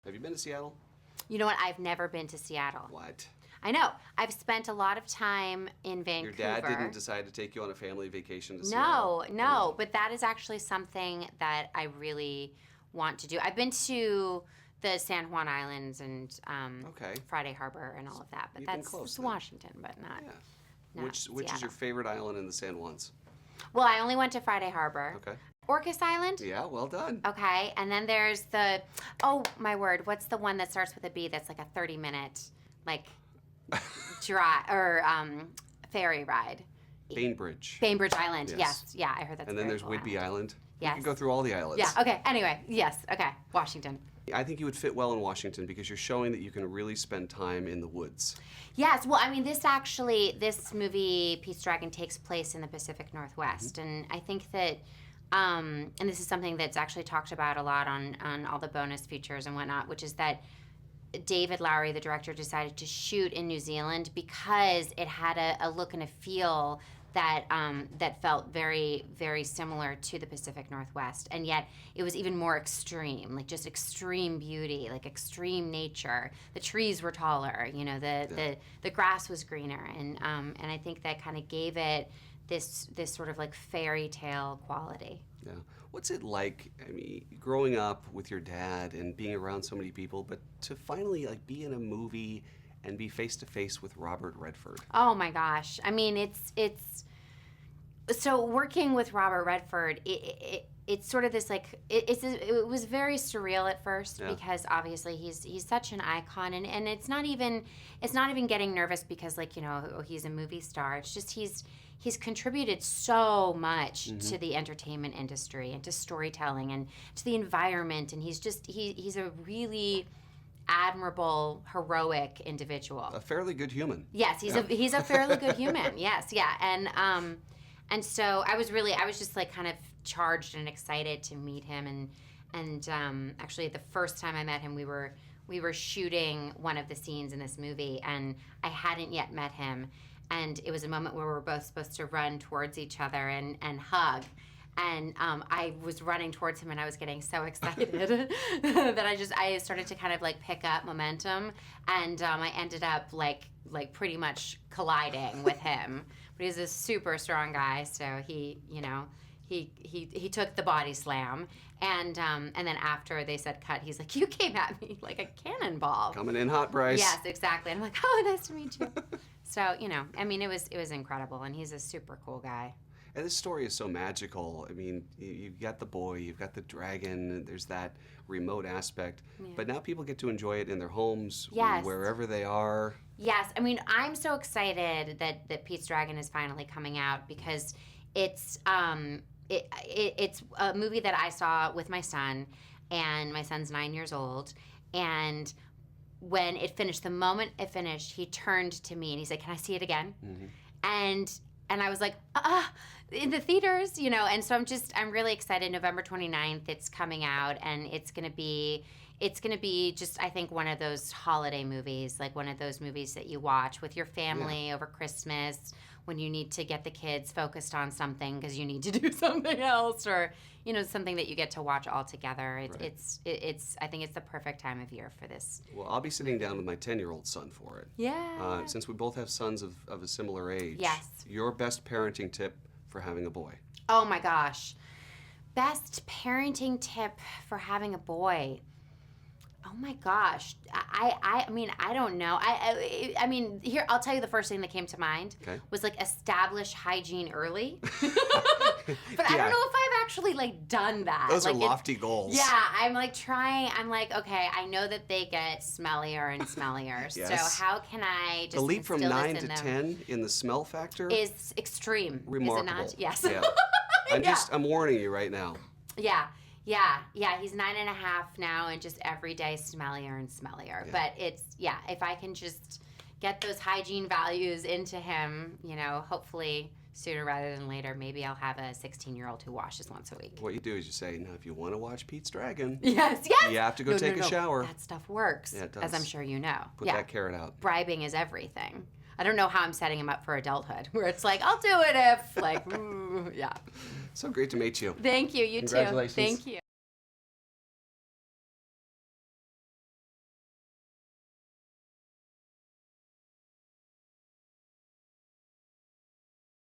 Have you been to Seattle? You know what? I've never been to Seattle. What? I know. I've spent a lot of time in Vancouver. Your dad didn't decide to take you on a family vacation to Seattle? No, but that is actually something that I really want to do. I've been to the San Juan Islands and Friday Harbor and all of that, but You've been that's close, Washington, but not. Yeah. not Which is your favorite island in the San Juans? Well, I only went to Friday Harbor. Okay. Orcas Island? Yeah, well done. Okay, and then there's the, oh my word, what's the one that starts with a B that's like a 30-minute, like, ferry ride? Bainbridge. Bainbridge Island, Yes. Yeah, I heard that's And then very there's cool Whidbey Island. Yes. You can go through all the islands. Yeah, okay, anyway, yes, okay, Washington. I think you would fit well in Washington because you're showing that you can really spend time in the woods. Yes, well, I mean, this movie, Pete's Dragon, takes place in the Pacific Northwest, and I think that, and this is something that's actually talked about a lot on all the bonus features and whatnot, which is that David Lowery, the director, decided to shoot in New Zealand because it had a look and a feel that felt very, very similar to the Pacific Northwest, and yet it was even more extreme, like just extreme beauty, like extreme nature. The trees were taller, you know, the grass was greener, and I think that kind of gave it this sort of like fairy tale quality. Yeah. What's it like, I mean, growing up with your dad and being around so many people, but to finally like be in a movie and be face to face with Robert Redford? Oh my gosh. I mean, it's so working with Robert Redford, it's sort of this like, it was very surreal at first because obviously he's such an icon, and it's not even getting nervous because, like, you know, he's a movie star. It's just he's contributed so much to the entertainment industry and to storytelling and to the environment, and he's a really admirable, heroic individual. A fairly good human. Yes, he's a fairly good human. Yes, yeah, and so I was just like kind of charged and excited to meet him, and actually the first time I met him, we were shooting one of the scenes in this movie, and I hadn't yet met him, and it was a moment where we were both supposed to run towards each other and hug. And I was running towards him, and I was getting so excited that I started to kind of like pick up momentum, and I ended up like pretty much colliding with him. But he's a super strong guy, so he took the body slam, and then after they said cut, he's like, "You came at me like a cannonball." Coming in hot, Bryce. Yes, exactly. And I'm like, "Oh, nice to meet you." So, you know, I mean, it was incredible, and he's a super cool guy. And this story is so magical. I mean, you've got the boy, you've got the dragon, there's that remote aspect. Yeah. But now people get to enjoy it in their homes, wherever they are. Yes, I mean, I'm so excited that Pete's Dragon is finally coming out because it's a movie that I saw with my son, and my son's 9 years old, and when it finished, the moment it finished, he turned to me and he said, "Can I see it again?" Mm-hmm. And I was like, in the theaters, you know, and so I'm really excited. November 29th, it's coming out, and it's gonna be just, I think, one of those holiday movies, like one of those movies that you watch with your family over Christmas when you need to get the kids focused on something because you need to do something else, or, you know, something that you get to watch all together. It's I think it's the perfect time of year for this. Well, I'll be sitting down with my 10-year-old son for it. Yeah. Since we both have sons of a similar age. Yes. Your best parenting tip for having a boy? Oh my gosh. Best parenting tip for having a boy. Oh my gosh. I mean, I don't know. I mean, here, I'll tell you the first thing that came to mind was like establish hygiene early. But I don't know if I've actually like done that. Those like, are lofty goals. Yeah, I'm like trying, I'm like, okay, I know that they get smellier and smellier. Yes. So how can I just the leap from 9 to them 10 in the smell factor is extreme. Remarkable. Is it not? Yes. Yeah. I'm warning you right now. Yeah, he's 9.5 now, and just every day smellier and smellier. Yeah. But if I can just get those hygiene values into him, you know, hopefully sooner rather than later, maybe I'll have a 16-year-old who washes once a week. What you do is you say, now, if you want to watch Pete's Dragon, yes, you have to go take a shower. That stuff works, yeah, it does. as I'm sure you know. Put that carrot out. Bribing is everything. I don't know how I'm setting him up for adulthood, where it's like, I'll do it if, like, yeah. So great to meet you. Thank you. You too. Congratulations. Thank you.